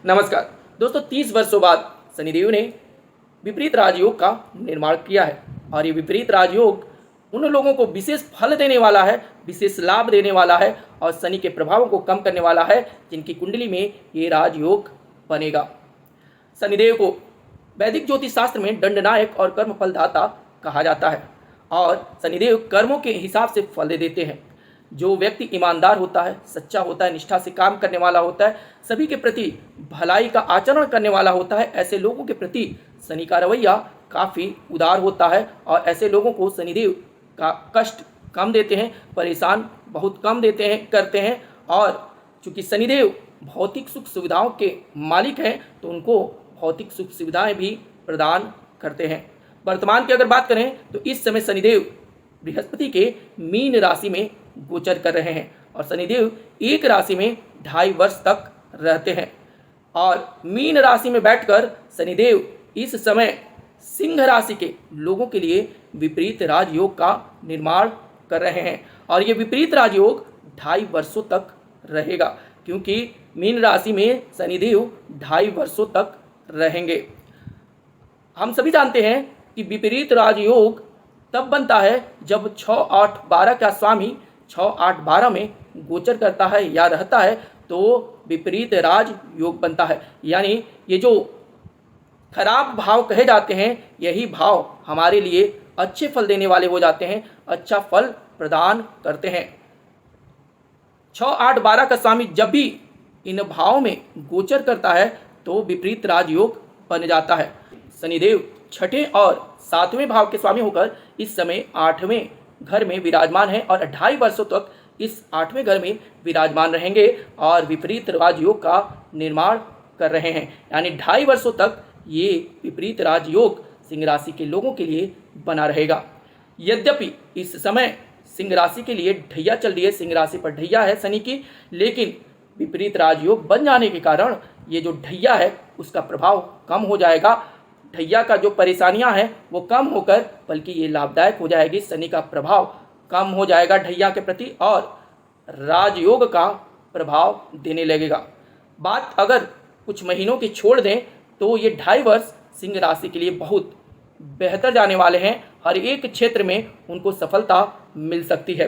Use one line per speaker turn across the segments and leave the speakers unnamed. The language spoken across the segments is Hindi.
नमस्कार दोस्तों, 30 वर्षों बाद शनिदेव ने विपरीत राजयोग का निर्माण किया है और ये विपरीत राजयोग उन लोगों को विशेष फल देने वाला है, विशेष लाभ देने वाला है और शनि के प्रभावों को कम करने वाला है, जिनकी कुंडली में ये राजयोग बनेगा। शनिदेव को वैदिक ज्योतिष शास्त्र में दंडनायक और कर्म फलदाता कहा जाता है और शनिदेव कर्मों के हिसाब से फल दे देते हैं। जो व्यक्ति ईमानदार होता है, सच्चा होता है, निष्ठा से काम करने वाला होता है, सभी के प्रति भलाई का आचरण करने वाला होता है, ऐसे लोगों के प्रति शनि का रवैया काफ़ी उदार होता है और ऐसे लोगों को शनिदेव का कष्ट कम देते हैं, परेशान बहुत कम देते हैं करते हैं। और चूँकि शनिदेव भौतिक सुख सुविधाओं के मालिक हैं तो उनको भौतिक सुख सुविधाएँ भी प्रदान करते हैं। वर्तमान की अगर बात करें तो इस समय शनिदेव बृहस्पति के मीन राशि में गोचर कर रहे हैं और शनिदेव एक राशि में 2.5 वर्ष तक रहते हैं और मीन राशि में बैठकर शनिदेव इस समय सिंह राशि के लोगों के लिए विपरीत राजयोग का निर्माण कर रहे हैं और ये विपरीत राजयोग 2.5 वर्षों तक रहेगा, क्योंकि मीन राशि में शनिदेव 2.5 वर्षों तक रहेंगे। हम सभी जानते हैं कि विपरीत राजयोग तब बनता है जब 6, 8, 12 का स्वामी 6, 8, 12 में गोचर करता है या रहता है तो विपरीत राज योग बनता है। यानी ये जो खराब भाव कहे जाते हैं यही भाव हमारे लिए अच्छे फल देने वाले हो जाते हैं, अच्छा फल प्रदान करते हैं। 6, 8, 12 का स्वामी जब भी इन भाव में गोचर करता है तो विपरीत राजयोग बन जाता है। शनिदेव 6ठे और 7वें भाव के स्वामी होकर इस समय 8वें घर में विराजमान है और 2.5 वर्षों तक इस 8वें घर में विराजमान रहेंगे और विपरीत राजयोग का निर्माण कर रहे हैं। यानी 2.5 वर्षों तक ये विपरीत राजयोग सिंह राशि के लोगों के लिए बना रहेगा। यद्यपि इस समय सिंह राशि के लिए ढैया चल रही है, सिंह राशि पर ढैया है शनि की, लेकिन विपरीत राजयोग बन जाने के कारण ये जो ढैया है उसका प्रभाव कम हो जाएगा। ढैया का जो परेशानियां हैं वो कम होकर बल्कि ये लाभदायक हो जाएगी। शनि का प्रभाव कम हो जाएगा ढैया के प्रति और राजयोग का प्रभाव देने लगेगा। बात अगर कुछ महीनों की छोड़ दें तो ये 2.5 वर्ष सिंह राशि के लिए बहुत बेहतर जाने वाले हैं। हर एक क्षेत्र में उनको सफलता मिल सकती है।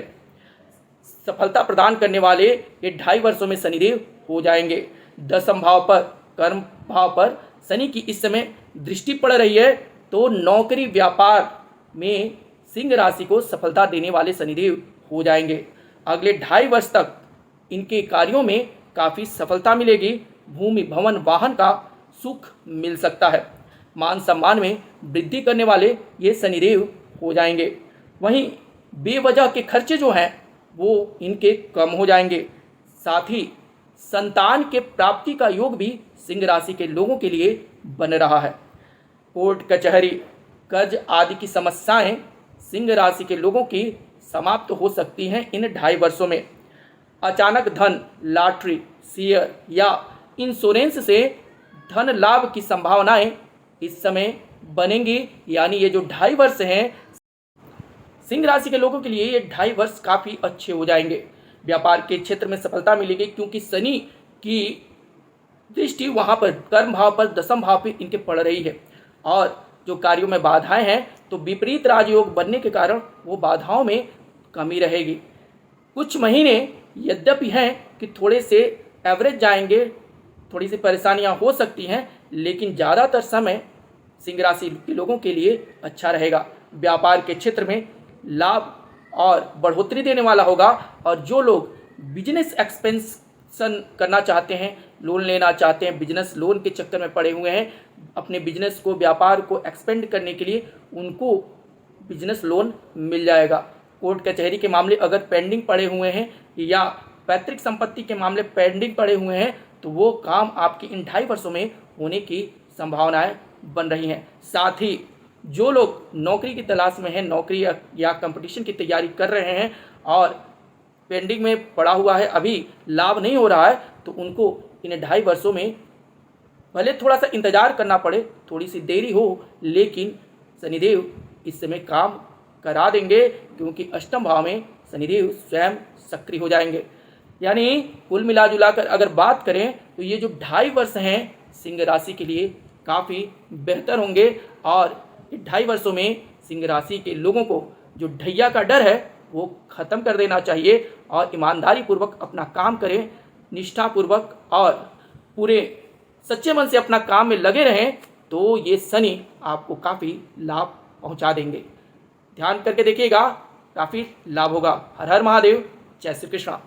सफलता प्रदान करने वाले ये 2.5 वर्षों में शनिदेव हो जाएंगे। 10वें भाव पर, कर्म भाव पर शनि की इस समय दृष्टि पड़ रही है तो नौकरी व्यापार में सिंह राशि को सफलता देने वाले शनिदेव हो जाएंगे। अगले 2.5 वर्ष तक इनके कार्यों में काफ़ी सफलता मिलेगी। भूमि, भवन, वाहन का सुख मिल सकता है। मान सम्मान में वृद्धि करने वाले ये शनिदेव हो जाएंगे। वहीं बेवजह के खर्चे जो हैं वो इनके कम हो जाएंगे। साथ ही संतान के प्राप्ति का योग भी सिंह राशि के लोगों के लिए बन रहा है। कोर्ट कचहरी, कर्ज आदि की समस्याएं सिंह राशि के लोगों की समाप्त हो सकती हैं इन 2.5 वर्षों में। अचानक धन, लॉटरी, शेयर या इंश्योरेंस से धन लाभ की संभावनाएं इस समय बनेंगी। यानी ये जो 2.5 वर्ष हैं सिंह राशि के लोगों के लिए, ये 2.5 वर्ष काफ़ी अच्छे हो जाएंगे। व्यापार के क्षेत्र में सफलता मिलेगी क्योंकि शनि की दृष्टि वहाँ पर कर्म भाव पर, 10वें भाव पर इनके पड़ रही है और जो कार्यों में बाधाएं हैं तो विपरीत राजयोग बनने के कारण वो बाधाओं में कमी रहेगी। कुछ महीने यद्यपि हैं कि थोड़े से एवरेज जाएंगे, थोड़ी सी परेशानियां हो सकती हैं, लेकिन ज़्यादातर समय सिंह राशि के लोगों के लिए अच्छा रहेगा। व्यापार के क्षेत्र में लाभ और बढ़ोतरी देने वाला होगा और जो लोग बिजनेस एक्सपेंशन करना चाहते हैं, लोन लेना चाहते हैं, बिजनेस लोन के चक्कर में पड़े हुए हैं, अपने बिजनेस को, व्यापार को एक्सपेंड करने के लिए उनको बिजनेस लोन मिल जाएगा। कोर्ट कचहरी के मामले अगर पेंडिंग पड़े हुए हैं या पैतृक संपत्ति के मामले पेंडिंग पड़े हुए हैं तो वो काम आपके इन 2.5 वर्षों में होने की संभावनाएं बन रही हैं। साथ ही जो लोग नौकरी की तलाश में हैं, नौकरी या कंपटीशन की तैयारी कर रहे हैं और पेंडिंग में पड़ा हुआ है, अभी लाभ नहीं हो रहा है, तो उनको इन 2.5 वर्षों में भले थोड़ा सा इंतजार करना पड़े, थोड़ी सी देरी हो, लेकिन शनिदेव इस समय काम करा देंगे क्योंकि 8वें भाव में शनिदेव स्वयं सक्रिय हो जाएंगे। यानी कुल मिला जुला कर अगर बात करें तो ये जो 2.5 वर्ष हैं सिंह राशि के लिए काफ़ी बेहतर होंगे। और 2.5 वर्षों में सिंह राशि के लोगों को जो ढैया का डर है वो ख़त्म कर देना चाहिए और ईमानदारी पूर्वक अपना काम करें, निष्ठापूर्वक और पूरे सच्चे मन से अपना काम में लगे रहें, तो ये शनि आपको काफ़ी लाभ पहुंचा देंगे। ध्यान करके देखिएगा, काफ़ी लाभ होगा। हर हर महादेव, जय श्री कृष्णा।